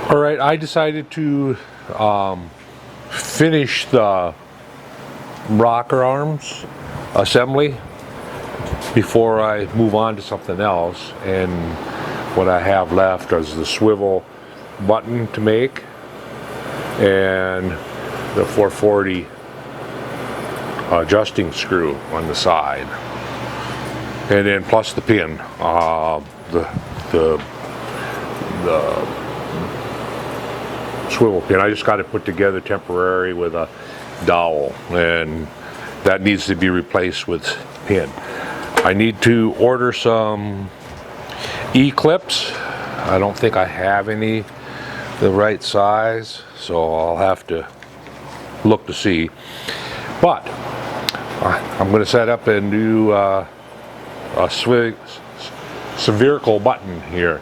All right, I decided to finish the rocker arms assembly before I move on to something else, and what I have left is the swivel button to make and the 440 adjusting screw on the side, and then plus the pin, the swivel pin. I just got it put together temporary with a dowel, and that needs to be replaced with pin. I need to order some E-clips. I don't think I have any the right size, so I'll have to look to see. But I'm going to set up a new spherical button here,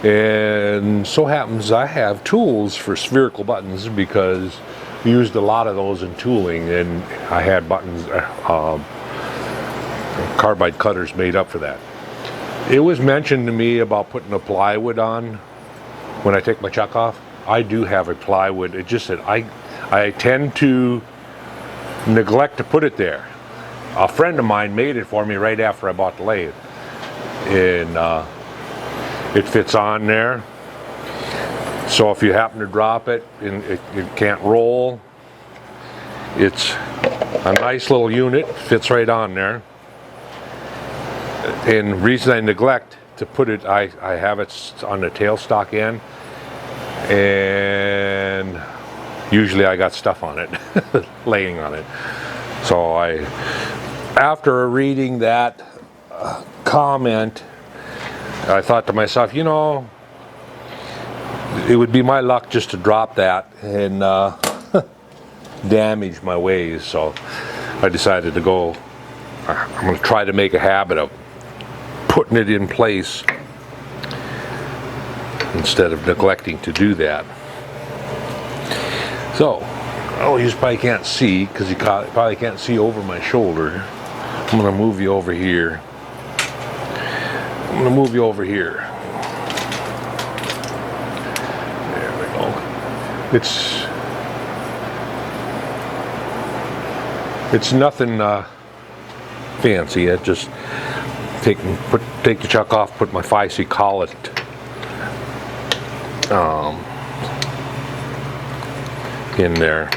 and so happens I have tools for spherical buttons because we used a lot of those in tooling, and I had buttons, carbide cutters made up for that. It was mentioned to me about putting a plywood on when I take my chuck off. I do have a plywood. It's just that I tend to neglect to put it there. A friend of mine made it for me right after I bought the lathe, and it fits on there. So if you happen to drop it and it can't roll, it's a nice little unit, fits right on there. And the reason I neglect to put it, I have it on the tailstock end, and usually I got stuff on it, laying on it. So after reading that comment, I thought to myself, you know, it would be my luck just to drop that and damage my ways. So I decided to go, I'm going to try to make a habit of putting it in place instead of neglecting to do that. So, oh, you probably can't see because you probably can't see over my shoulder. I'm going to move you over here. I'm going to move you over here. There we go. It's nothing fancy. I just take the chuck off, put my 5C collet in there.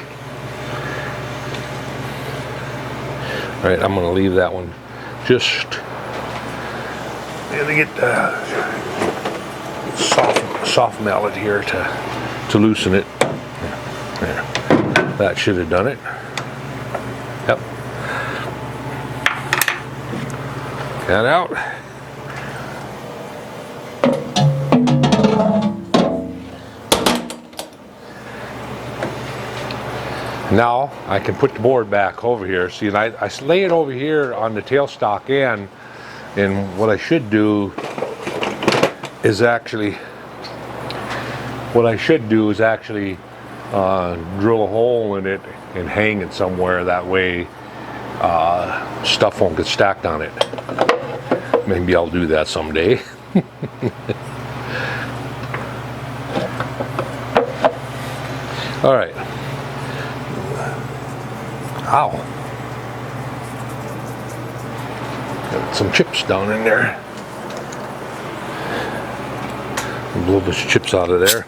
All right, I'm going to leave that one just to get soft mallet here to loosen it. There. That should have done it. Yep. That out. Now I can put the board back over here. See, and I lay it over here on the tailstock end, and what I should do is actually drill a hole in it and hang it somewhere. That way stuff won't get stacked on it. Maybe I'll do that someday. All right. Ow. Got some chips down in there. Blow those chips out of there.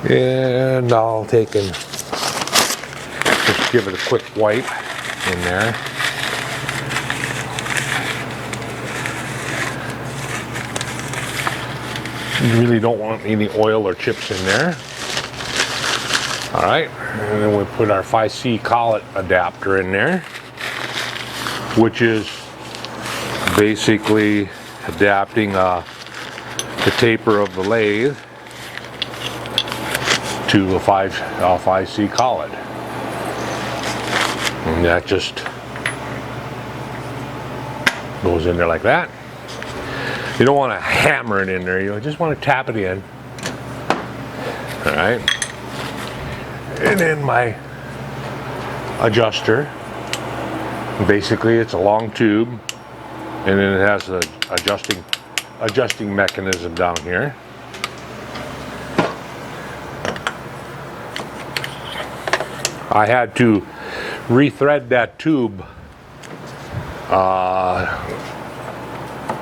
And I'll take and just give it a quick wipe in there. You really don't want any oil or chips in there. All right, and then we put our 5C collet adapter in there, which is basically adapting the taper of the lathe to a 5C collet. And that just goes in there like that. You don't want to hammer it in there, you just want to tap it in. All right. And then my adjuster. Basically, it's a long tube, and then it has an adjusting mechanism down here. I had to rethread that tube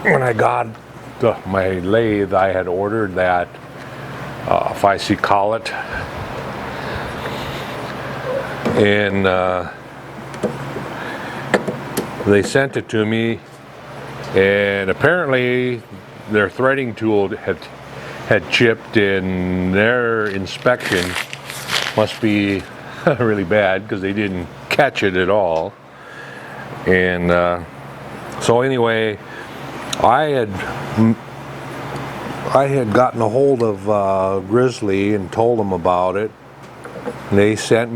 when I got my lathe. I had ordered that 5C collet, and they sent it to me, and apparently their threading tool had chipped, and their inspection must be really bad because they didn't catch it at all. And so anyway, I had gotten a hold of Grizzly and told them about it, and they said,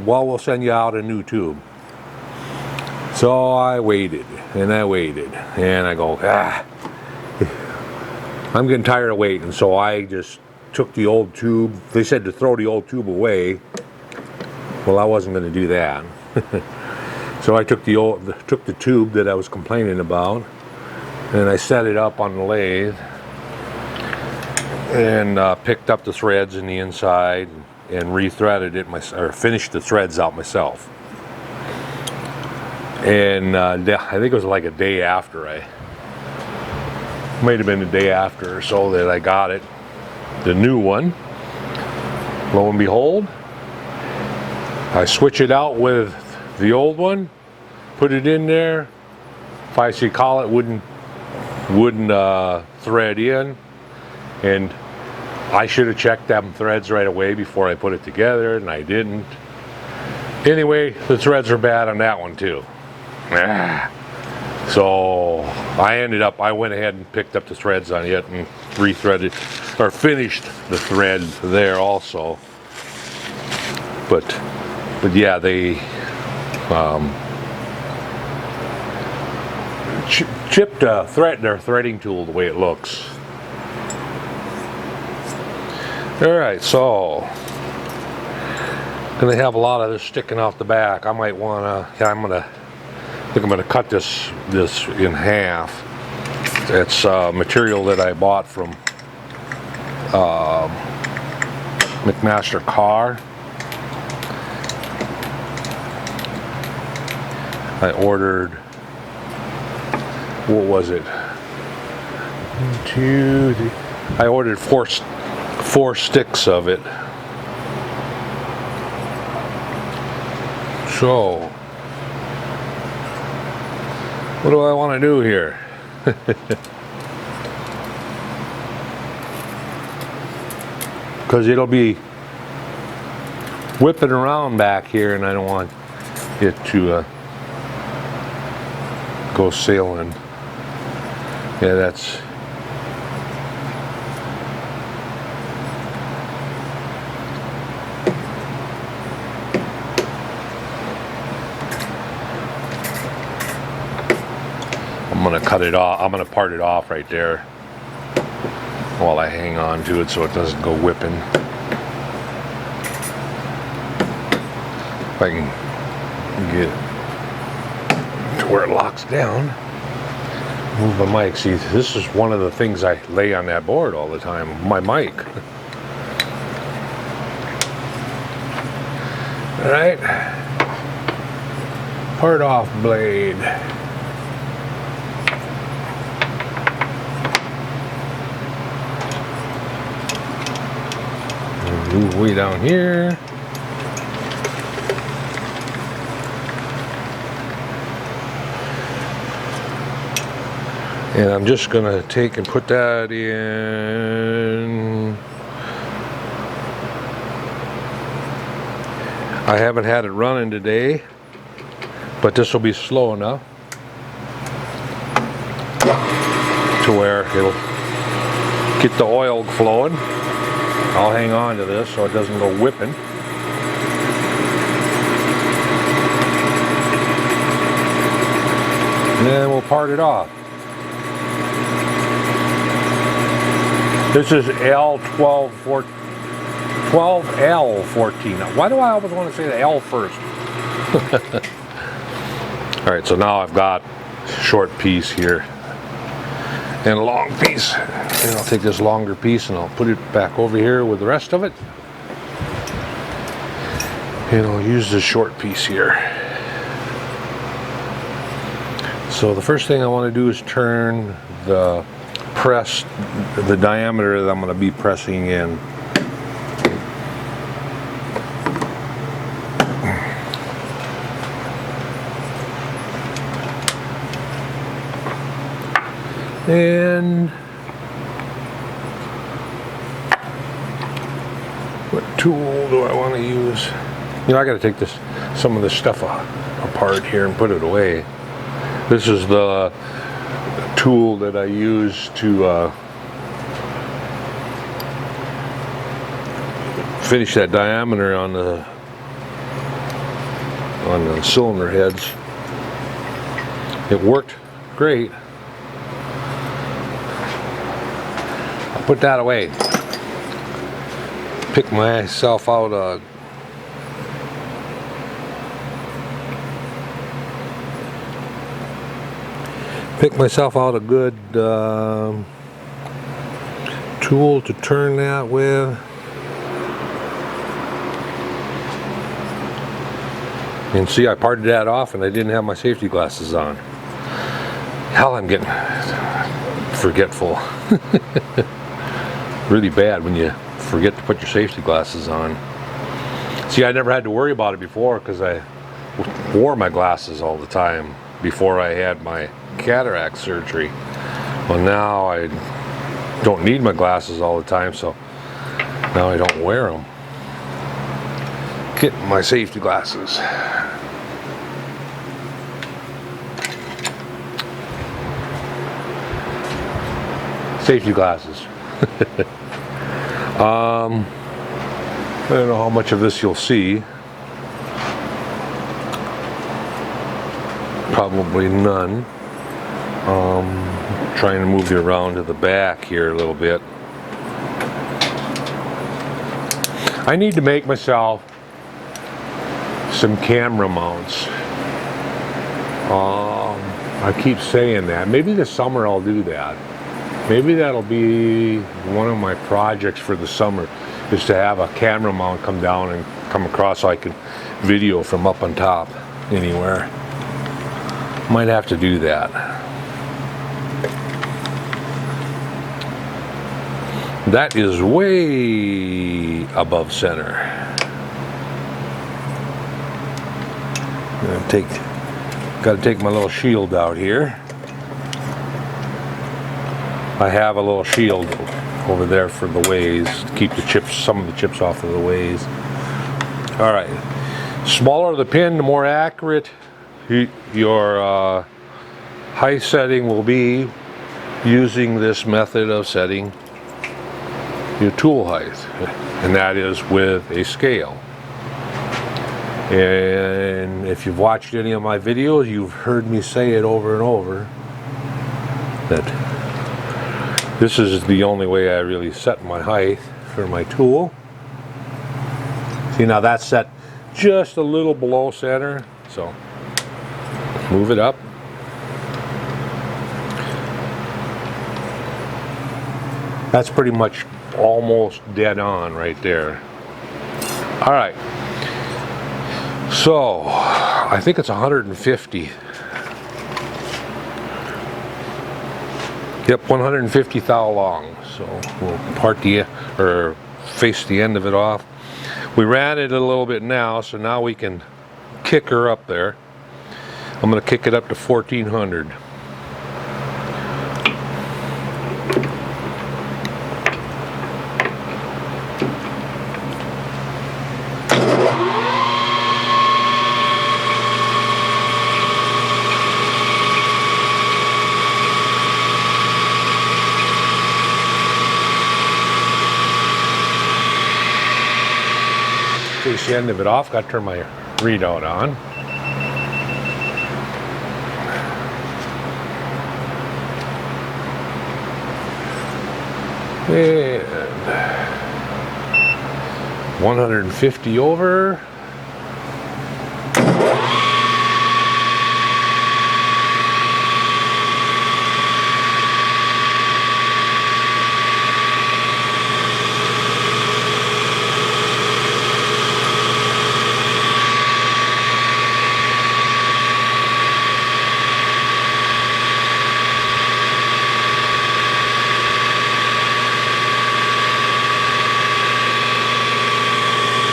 well, we'll send you out a new tube. So I waited and I waited, and I go, I'm getting tired of waiting. So I just took the old tube. They said to throw the old tube away. Well, I wasn't going to do that. So I took the tube that I was complaining about, and I set it up on the lathe, and picked up the threads in the inside and rethreaded it or finished the threads out myself. And I think it was like a day after, might have been a day after or so, that I got it, the new one. Lo and behold, I switch it out with the old one, put it in there. 5C collet wouldn't thread in, and I should have checked them threads right away before I put it together, and I didn't. Anyway, the threads are bad on that one too. So I went ahead and picked up the threads on it and rethreaded, or finished the thread there also. But yeah, they chipped their threading tool the way it looks. All right, so gonna have a lot of this sticking off the back. I might wanna. I'm gonna cut this in half. It's material that I bought from McMaster Car. I ordered, what was it? 1, 2, 3. I ordered four sticks of it. So, what do I want to do here? Because it'll be whipping around back here, and I don't want it to go sailing. Yeah, that's. I'm gonna cut it off. I'm gonna part it off right there while I hang on to it so it doesn't go whipping. If I can get it to where it locks down. Move my mic. See, this is one of the things I lay on that board all the time. My mic. All right. Part off blade. Move way down here. And I'm just gonna take and put that in. I haven't had it running today, but this will be slow enough to where it'll get the oil flowing. I'll hang on to this so it doesn't go whipping. And then we'll part it off. This is L12L14. Why do I always want to say the L first? All right, so now I've got a short piece here and a long piece. And I'll take this longer piece and I'll put it back over here with the rest of it. And I'll use this short piece here. So the first thing I want to do is turn the diameter that I'm going to be pressing in. And what tool do I want to use? You know, I got to take some of this stuff apart here and put it away. This is the tool that I use to finish that diameter on the cylinder heads. It worked great. I'll put that away. Pick myself out a good tool to turn that with. And see, I parted that off and I didn't have my safety glasses on. Hell, I'm getting forgetful. Really bad when you forget to put your safety glasses on. See, I never had to worry about it before because I wore my glasses all the time before I had my cataract surgery. Well, now I don't need my glasses all the time, so now I don't wear them. Get my safety glasses. Safety glasses. I don't know how much of this you'll see. Probably none. Trying to move you around to the back here a little bit. I need to make myself some camera mounts. I keep saying that. Maybe this summer I'll do that. Maybe that'll be one of my projects for the summer, is to have a camera mount come down and come across so I can video from up on top anywhere. Might have to do that. That is way above center. Got to take my little shield out here. I have a little shield over there for the ways to keep the chips, some of the chips off of the ways. All right, smaller the pin, the more accurate your height setting will be using this method of setting your tool height, and that is with a scale. And if you've watched any of my videos, you've heard me say it over and over that this is the only way I really set my height for my tool. See, now that's set just a little below center, so move it up. That's pretty much almost dead on right there. All right, so I think it's 150. Yep, 150 thou long. So we'll face the end of it off. We ran it a little bit now, so now we can kick her up there. I'm going to kick it up to 1400. Face the end of it off. Got to turn my readout on. And 150 over.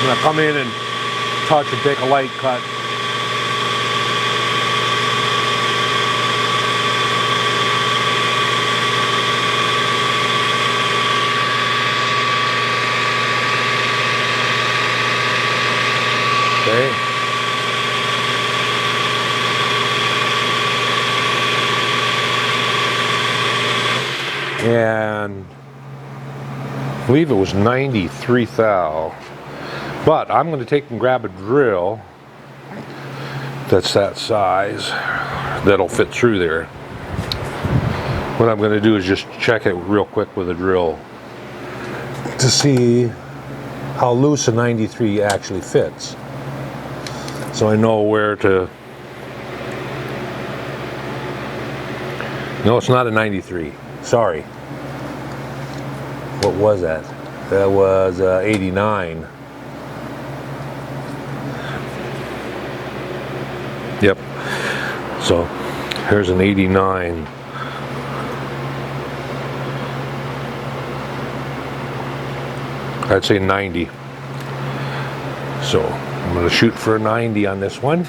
I'm gonna come in and touch and take a light cut. Okay. And I believe it was 93 thou. But I'm going to take and grab a drill that's that size that'll fit through there. What I'm going to do is just check it real quick with a drill to see how loose a 93 actually fits. So I know where to. No, it's not a 93. Sorry. What was that? That was 89. Yep. So here's an 89. I'd say 90. So I'm going to shoot for a 90 on this one.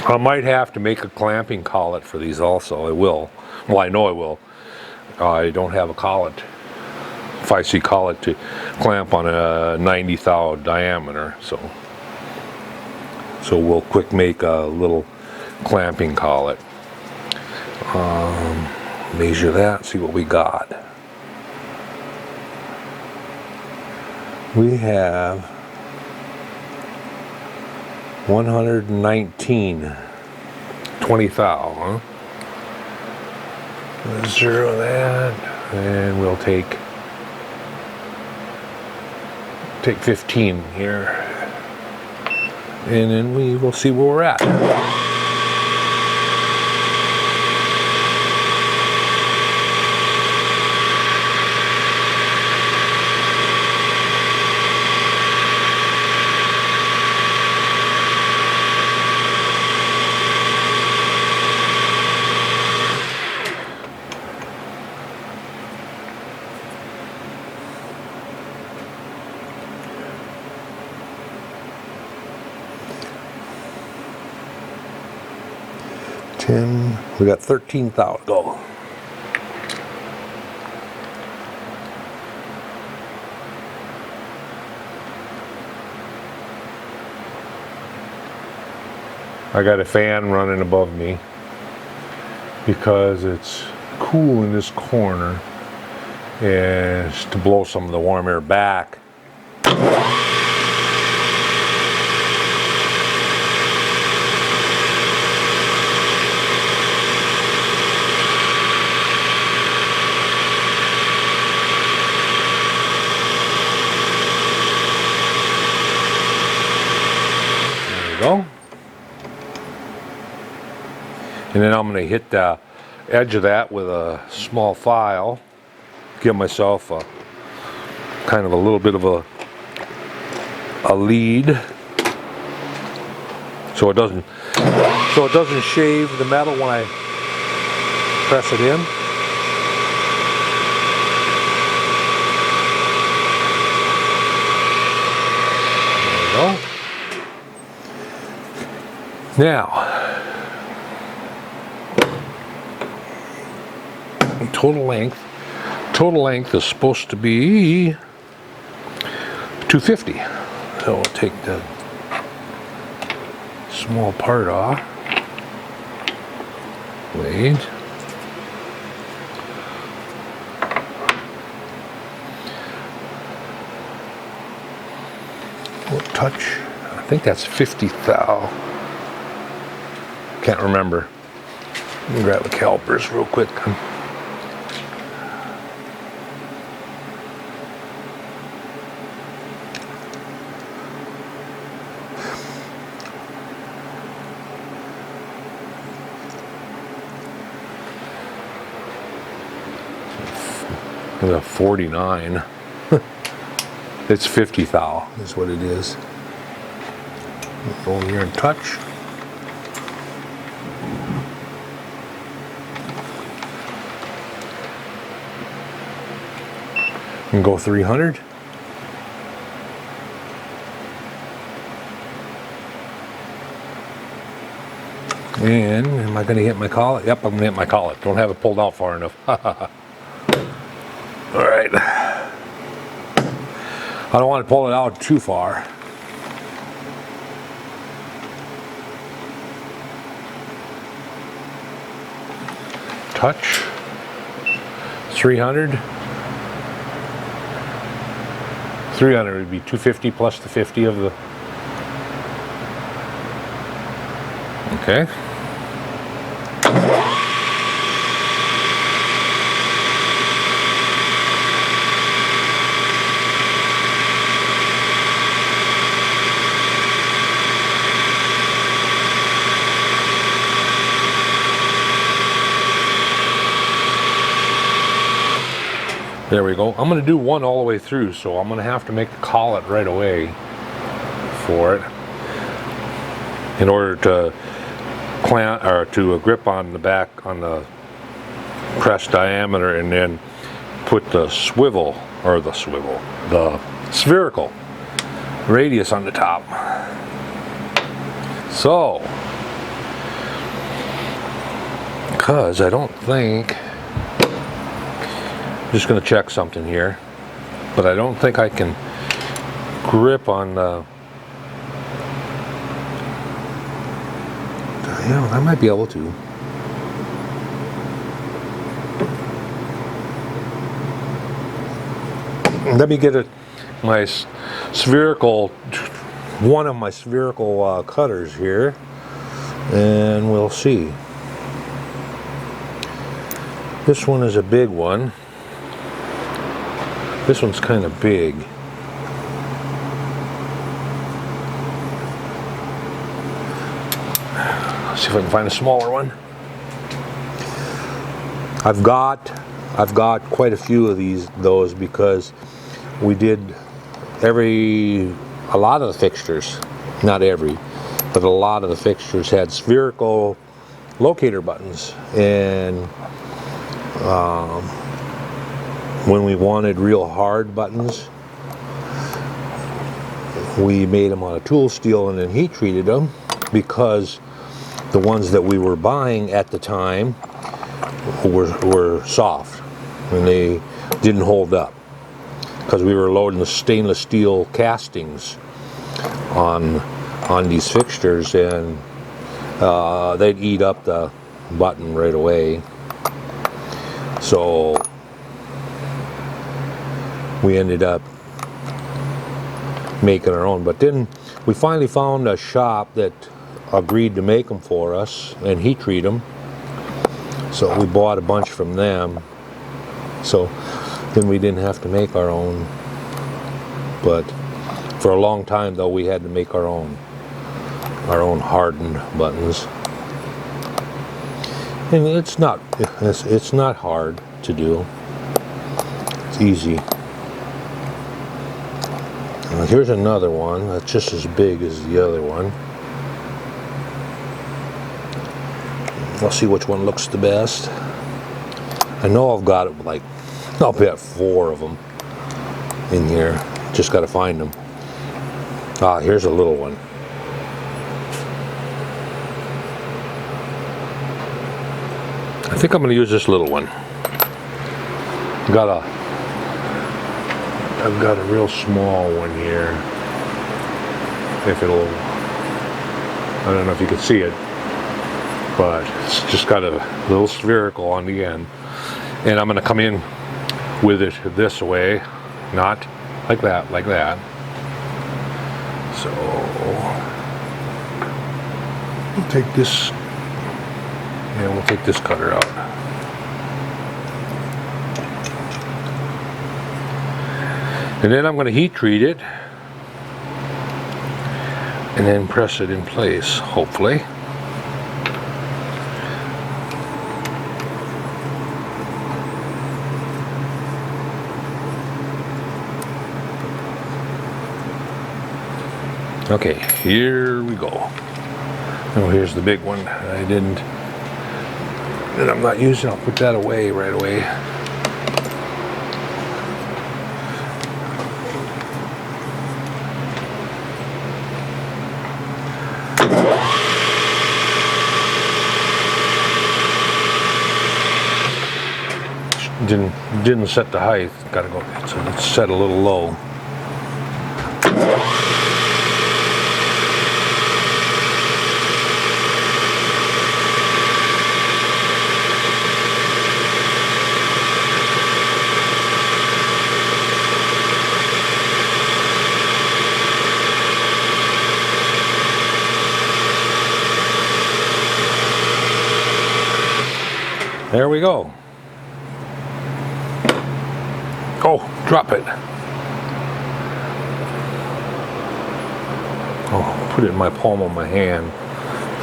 I might have to make a clamping collet for these also. I will. Well, I know I will. I don't have a collet, 5C collet to clamp on a 90 thou diameter. So we'll quick make a little clamping collet. Measure that, see what we got. We have 119 20 thou, huh? Let's zero that, and we'll take 15 here, and then we will see where we're at. We got 13 thou to go. I got a fan running above me because it's cool in this corner, and it's to blow some of the warm air back. Go. And then I'm going to hit the edge of that with a small file, give myself a kind of a little bit of a lead, so it doesn't shave the metal when I press it in. There we go. Now, total length is supposed to be 250. So we'll take the small part off. Wait. We'll touch. I think that's 50 thou. Can't remember. Let me grab the calipers real quick. The 49. It's 50 thou is what it is. Go over here and touch. And go 300. And am I going to hit my collet? Yep, I'm going to hit my collet. Don't have it pulled out far enough. All right. I don't want to pull it out too far. Touch. 300. 300 would be 250 plus the 50 of the... Okay. There we go. I'm going to do one all the way through, so I'm going to have to make a collet right away for it in order to clamp or to grip on the back on the press diameter, and then put the spherical radius on the top. So, because I don't think, I'm just going to check something here, but I don't think I can grip on the... Yeah, I might be able to. Let me get my spherical, one of my spherical cutters here, and we'll see. This one is a big one. This one's kind of big. Let's see if I can find a smaller one. I've got quite a few of those because we did a lot of the fixtures, not every, but a lot of the fixtures had spherical locator buttons, and when we wanted real hard buttons, we made them out of tool steel and then heat treated them, because the ones that we were buying at the time were soft and they didn't hold up, because we were loading the stainless steel castings on these fixtures, and they'd eat up the button right away. So we ended up making our own, but then we finally found a shop that agreed to make them for us and heat treat them, so we bought a bunch from them, so then we didn't have to make our own. But for a long time though, we had to make our own hardened buttons, and it's not hard to do. It's easy. Here's another one that's just as big as the other one. I'll see which one looks the best. I know I've got it, like, I'll bet 4 of them in here. Just got to find them. Ah, here's a little one. I think I'm going to use this little one. I've got a real small one here. If it'll, I don't know if you can see it, but it's just got a little spherical on the end. And I'm going to come in with it this way, not like that, like that. So we'll take this, and we'll take this cutter out. And then I'm going to heat treat it and then press it in place, hopefully. Okay, here we go. Oh, here's the big one. That I'm not using. I'll put that away right away. didn't set the height. Gotta go. It's set a little low. There we go. Oh, drop it. Oh, put it in my palm of my hand.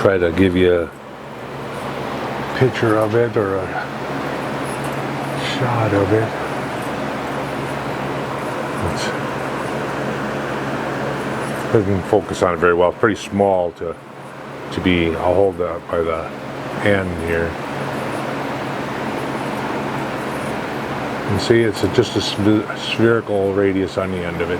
Try to give you a picture of it or a shot of it. Doesn't focus on it very well. It's pretty small to be. I'll hold that by the end here. You see, it's just a spherical radius on the end of it.